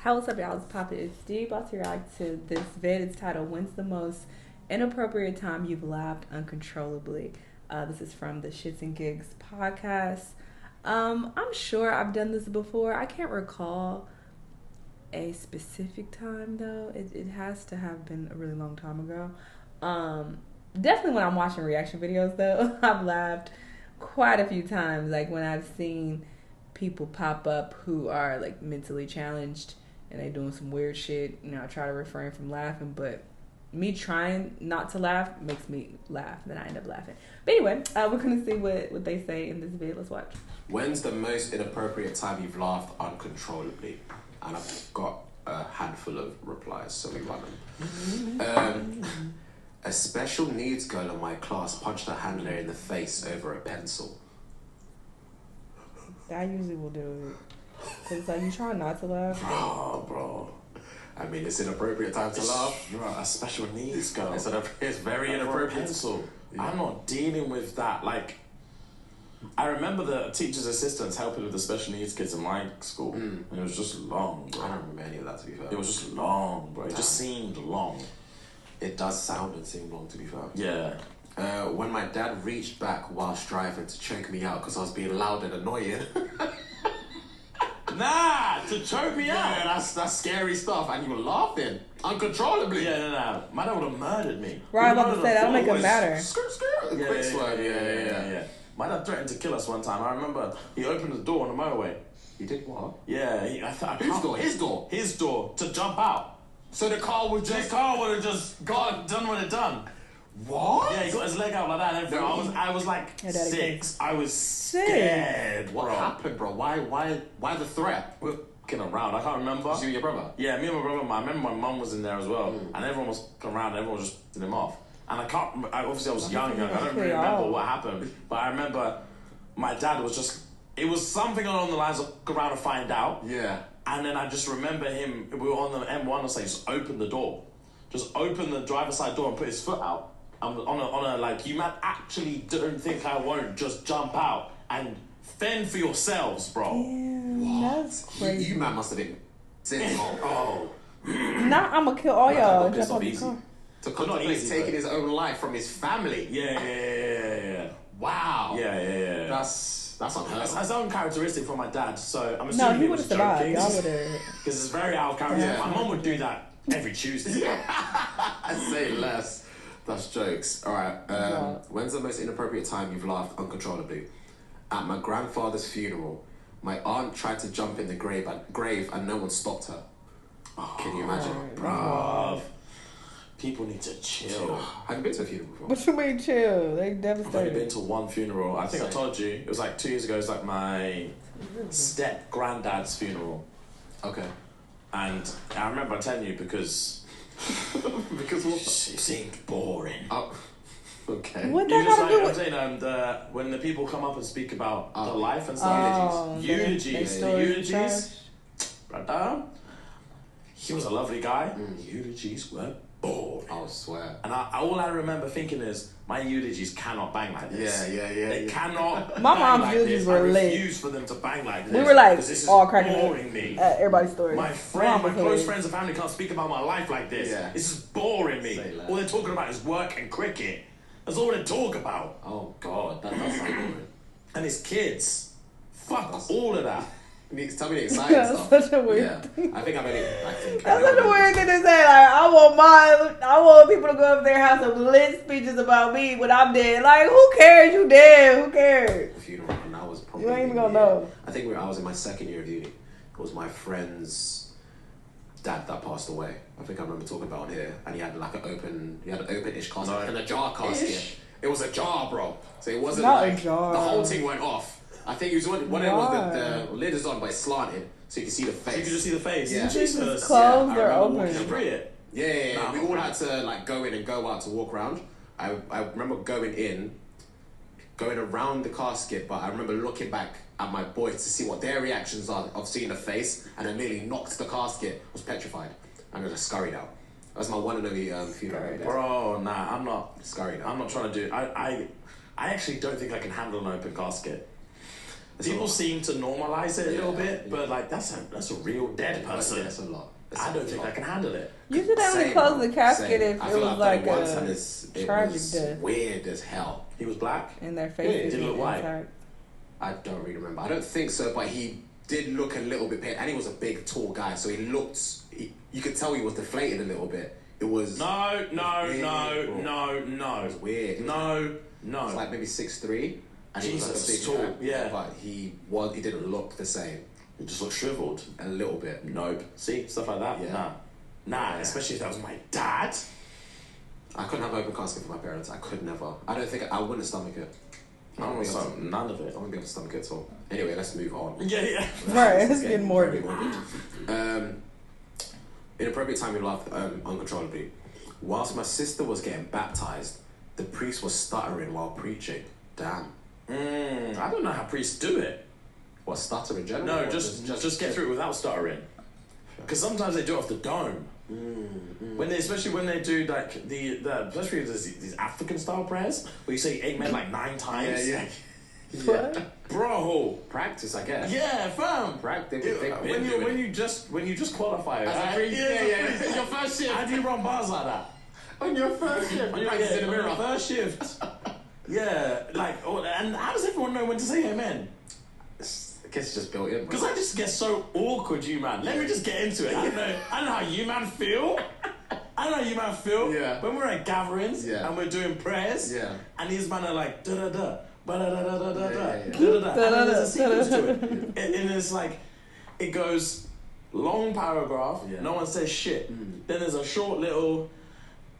How what's up, y'all? It's Papa. It's Steve about to react to this vid. It's titled "When's the Most Inappropriate Time You've Laughed Uncontrollably?" This is from the ShxtsnGigs podcast. I'm sure I've done this before. I can't recall a specific time though. It has to have been a really long time ago. Definitely when I'm watching reaction videos though, I've laughed quite a few times. Like when I've seen people pop up who are like mentally challenged and they doing some weird shit. You know, I try to refrain from laughing, but me trying not to laugh makes me laugh. Then I end up laughing. But anyway, we're gonna see what they say in this video. Let's watch. When's the most inappropriate time you've laughed uncontrollably? And I've got a handful of replies, so we run them. A special needs girl in my class punched her handler in the face over a pencil. I usually will do it. Cause it's like you try not to laugh. Bro. I mean, it's inappropriate time to laugh. Bro, a special needs girl. It's very inappropriate. Pencil. Yeah. I'm not dealing with that. Like, I remember the teacher's assistants helping with the special needs kids in my school. And it was just long, bro. I don't remember any of that, to be fair. It was just long, bro. It just seemed long. It does sound and seem long, to be fair. Yeah. When my dad reached back whilst driving to choke me out because I was being loud and annoying. Nah, to choke me out. Yeah, that's scary stuff. And you were laughing uncontrollably. Yeah. My dad would have murdered me. Right, I'm about to say that'll make it matter. Quick swerve. Yeah. My dad threatened to kill us one time. I remember he opened the door on the motorway. He did what? Yeah, Whose door? His door? His door, to jump out. So the car would The car would have just done what it done. What? Yeah, he got his leg out like that and everything. No, I was like Your daddy 6. I was scared, What bro. happened, bro? Why the threat? We're fucking around. I can't remember. You and your brother? Yeah, me and my brother. I remember my mum was in there as well, and everyone was around. Everyone was just putting him off. And obviously I was young. I don't really remember what happened, but I remember my dad was just. It was something along the lines of go around to find out. Yeah. And then I just remember him. We were on the M1. I say, just open the door, just open the driver's side door and put his foot out. On a like, you man actually don't think I won't just jump out and fend for yourselves, bro. Damn, that's crazy. You man must have been sick. Oh. Nah, I'm gonna kill all y'all and jump off the car. To contemplate taking his own life from his family. Yeah. Wow. Yeah. That's unheard of. That's uncharacteristic for my dad, so I'm assuming No, he he would was have survived. joking. Y'all would have. Because it's very out of character. Yeah. My mum would do that every Tuesday. I say less. That's jokes. Alright, when's the most inappropriate time you've laughed uncontrollably? At my grandfather's funeral, my aunt tried to jump in the grave and no one stopped her. Can you imagine? Bruv. People need to chill. Have you been to a funeral before? What you mean chill? They I've devastated. only been to one funeral. I think I told you. It was like 2 years ago. It was like my step-granddad's funeral. Okay. And I remember telling you because Because what? it seemed boring. Oh, okay. What You that just got like, to do I'm with? saying, when the people come up and speak about the life and Oh, stuff. they Eulogies. The stories eulogies. Brother, he was a lovely guy. Eulogies were boring. I swear. And all I remember thinking is, my eulogies cannot bang like this. Yeah. They cannot. My bang mom's like eulogies this. were I lit. refuse for them to bang like this. We were like 'cause this is all cracking boring up me. at everybody's story. My close friends and family can't speak about my life like this. Yeah. This is boring me. Say less. All they're talking about is work and cricket. That's all they talk about. Oh God, that does sound boring. And his kids. Fuck all of that. Tell me the exciting That's stuff. such a weird Yeah, thing. I think That's such a weird thing to say. Like, I want people to go up there and have some lit speeches about me when I'm dead. Like, who cares? You dead? Who cares? Funeral, and I was probably. You ain't even gonna know. I think I was in my second year of uni. It was my friend's dad that passed away. I think I remember talking about it here, and he had like an open-ish casket and a jar casket. Ish? It was a jar, bro. So it wasn't Not a like jar. the whole thing went off. I think it was when it was the lid is on, but it's slanted, so you can see the face. You can just see the face. Yeah. Jesus, Yeah, closed I or remember open? walking Free it. Yeah. Nah, We all had to like go in and go out to walk around. I remember going around the casket, but I remember looking back at my boys to see what their reactions are of seeing the face, and I nearly knocked the casket. Was petrified. I'm gonna scurried out. That was my one and only funeral. Bro, nah, I'm not. Scurried out. I'm not trying to do. I actually don't think I can handle an open casket. People seem to normalize it a little bit, but like that's a real dead person. Yeah, that's a lot. I don't think I can handle it. Usually they only close the casket if I it feel was like like once and a it tragic was death. weird as hell. He was black. And their faces didn't look white. intact. I don't really remember. I don't think so, but he did look a little bit pain, and he was a big, tall guy, so he looked. You could tell he was deflated a little bit. It was No. It was weird. No. It was like maybe 6'3", and Jesus, he was like a big tall, guy, yeah. but he didn't look the same. He just looked shriveled. A little bit. Nope. See, stuff like that. Yeah. Nah. Especially if that was my dad. I couldn't have an open casket for my parents. I could never. I don't think I wouldn't stomach it. None of it. I wouldn't be able to stomach it at all. Anyway, let's move on. Yeah. Right, it's getting morbid. Inappropriate time we laughed uncontrollably. Whilst my sister was getting baptized, the priest was stuttering while preaching. Damn. I don't know how priests do it. What, stutter in general? No, just get through it without stuttering. Because sometimes they do it off the dome. Especially when they do like especially these African style prayers where you say amen like 9 times. Yeah. Bro, Practice, I guess. yeah, fam. Practice. When you just qualify As a priest, yeah. Your first shift. How do you run bars like that? On your first shift. You practice in the on mirror. your first shift. Yeah, and how does everyone know when to say amen? I guess it's just built in. Because I just get so awkward, you man. Let me just get into it. I don't know how you man feel. Yeah. When we're at gatherings and we're doing prayers. Yeah. And these men are like da da da, ba da da da da da da, Yeah. da da da. And then there's a sequence to it, and it's like it goes long paragraph. Yeah. No one says shit. Then there's a short little.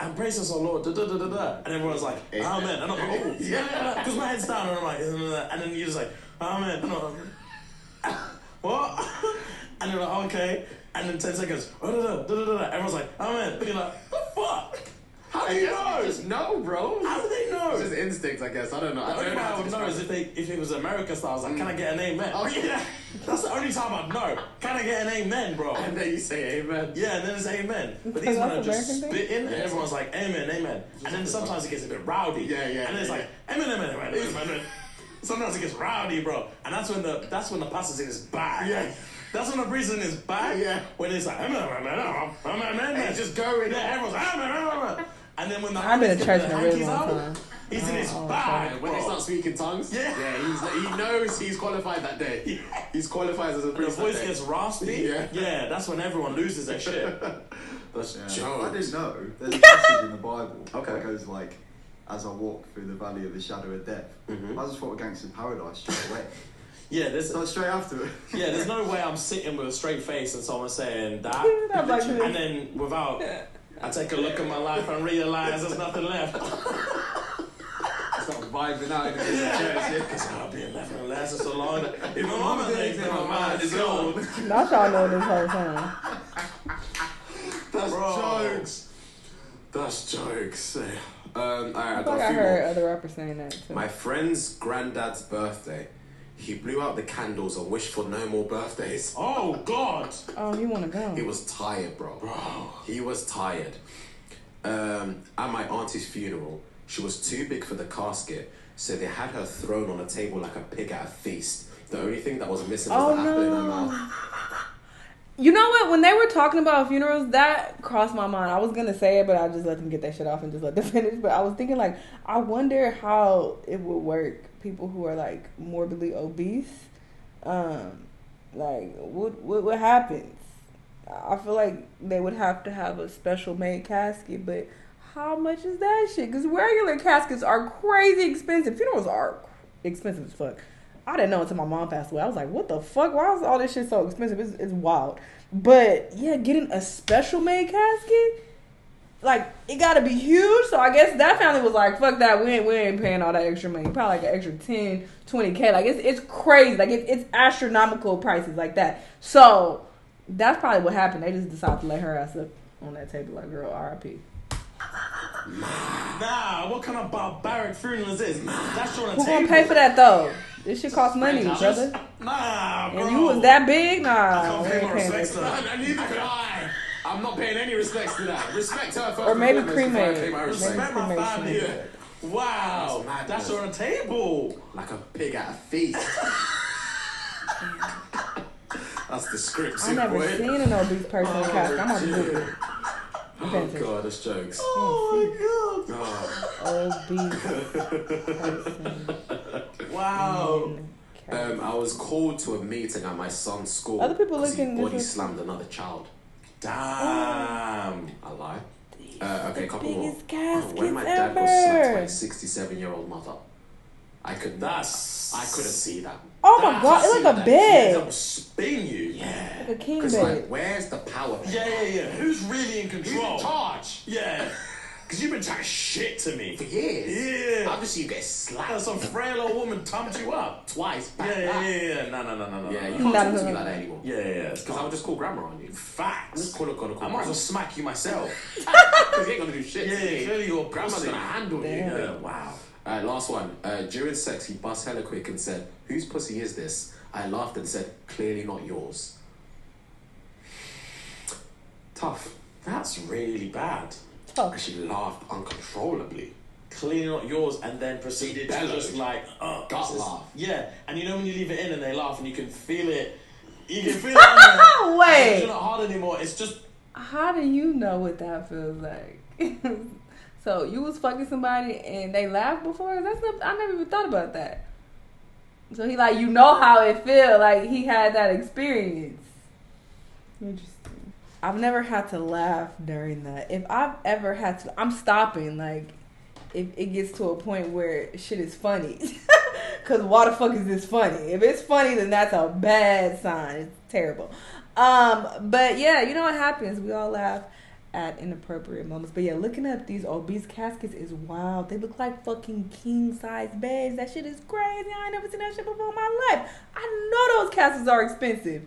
And praise us, our Lord, da da da da da. And everyone's like, amen. And I'm like, oh, yeah. Because my head's down, and I'm like, and then you're just like, amen. And I'm like, what? And you're like, okay. And then 10 seconds, da da da da da. Everyone's like, amen. And you're like, what the fuck? How do you know? Just know, bro. How do they know? It's just instinct, I guess. I don't know. The only way I would know is if it was American style, I was like, can I get an amen? Oh, yeah. That's the only time I'd know. Can I get an amen, bro? And then you say amen. Yeah, and then it's amen. But these men are just American thing? spitting, and everyone's like, amen, amen. And then sometimes it gets a bit rowdy. Yeah. And then it's like, amen, amen, amen, amen. Sometimes it gets rowdy, bro. And that's when the pastor's in his bag. Yeah. That's when the priest is in his bag. Yeah. When it's like, amen, amen, amen, amen. And he's just going. Yeah, everyone's like, amen, amen, amen. And then when the I've been in church in a really hankies long out, time. he's in his bag. When they start speaking tongues, he knows he's qualified that day. Yeah. He's qualified as a When the priest. voice that day. gets raspy, Yeah. that's when everyone loses their shit. That's I jokes. didn't know. There's a passage in the Bible Okay. that goes like, as I walk through the valley of the shadow of death. I just thought of Gangster Paradise straight away. Yeah, there's So straight after it. yeah, there's no way I'm sitting with a straight face and someone saying that, I'm like this. and then without, I take a look at my life and realize there's nothing left. Start vibing out in the church. Because I've been left and last so long. If my mama thinks that my mind is gone. Not y'all know this whole time. That's Bro. jokes. That's jokes. Alright, I I got a heard few more. other rappers saying that too. My friend's granddad's birthday. He blew out the candles and wished for no more birthdays. Oh God! Oh, you want to go? He was tired, bro. He was tired. At my auntie's funeral, she was too big for the casket, so they had her thrown on a table like a pig at a feast. The only thing that was missing was the apple in her mouth. You know what? When they were talking about funerals, that crossed my mind. I was gonna say it, but I just let them get that shit off and just let them finish. But I was thinking, like, I wonder how it would work. People who are like morbidly obese, like, what happens? I feel like they would have to have a special made casket, but how much is that shit? Because regular caskets are crazy expensive. Funerals are expensive as fuck. I didn't know until my mom passed away. I was like, what the fuck? Why is all this shit so expensive? It's wild. But yeah, getting a special made casket, like, it gotta be huge. So I guess that family was like, fuck that, we ain't paying all that extra money. Probably like an extra 10, 20K. Like, it's crazy. Like, it's astronomical prices like that. So that's probably what happened. They just decided to lay her ass up on that table like, girl, R.I.P. Nah, what kind of barbaric funeral is this? That's on a Who table. gonna pay for that though? This shit costs money, brother. Nah, bro. And you was that big? Nah. I can't we pay ain't my paying respects that to shit. that. And neither could I. I'm not paying any respects to that. Respect her first. Or maybe and foremost before I pay cremate. my Maybe respect. Respect my cremation. family. Yeah. Wow, That's madness. that's on a table. Like a pig at a feast. That's descriptive, I never boy. seen an obese person in a casket. I'm about to shit. Google it. Oh god, that's jokes. Oh my Oh. Obese person. god! Wow. in casket. I was called to a meeting at my son's school. Other people 'cause he looking body different. slammed another child. Damn. I lie. Okay, a couple more. Biggest caskets When my dad got slapped by ever. a 67-year-old mother, I couldn't see that. Oh my That's god, it's like a that bed. will spin you. Yeah. Like a king Because bed. like, where's the power? Yeah. Who's really in Who's control? in charge? Yeah. Because you've been chatting shit to me. For years. Yeah. Obviously, you get slapped. Some frail old woman tumped you up. Twice. Back, Yeah. Yeah, No. you Yeah, can't No, talk no, to me no, like no. that anymore. Because I would just call grandma on you. I'm Facts. just gonna call I might as grandma. well smack you myself. Because you ain't gonna do shit. to me. Clearly your Grandma's pussy. gonna handle you. Damn. Yeah, wow. Alright, last one. During sex, he bust hella quick and said, "Whose pussy is this?" I laughed and said, "Clearly not yours." Tough. That's really bad. Tough. And she laughed uncontrollably. Clearly not yours, and then proceeded to Bellowed. just like Gut laugh. Yeah, and you know when you leave it in and they laugh and you can feel it. You can feel it. In there. Wait. It's not hard anymore. It's just How do you know what that feels like? So you was fucking somebody and they laughed before? I never even thought about that. So he like, you know how it feel, like he had that experience. Interesting. I've never had to laugh during that. If I've ever had to, I'm stopping. Like, if it gets to a point where shit is funny. Cause why the fuck is this funny? If it's funny, then that's a bad sign. It's terrible. But yeah, you know what happens. We all laugh at inappropriate moments. But yeah, looking up these obese caskets is wild. They look like fucking king size beds. That shit is crazy. I ain't never seen that shit before in my life. I know those caskets are expensive.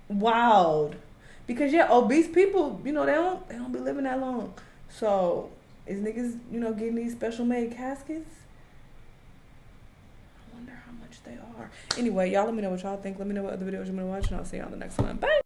Wild. Because yeah, obese people, you know, they don't be living that long. So is niggas, you know, getting these special made caskets? I wonder how much they are. Anyway, y'all let me know what y'all think. Let me know what other videos you want to watch, and I'll see you on the next one. Bye.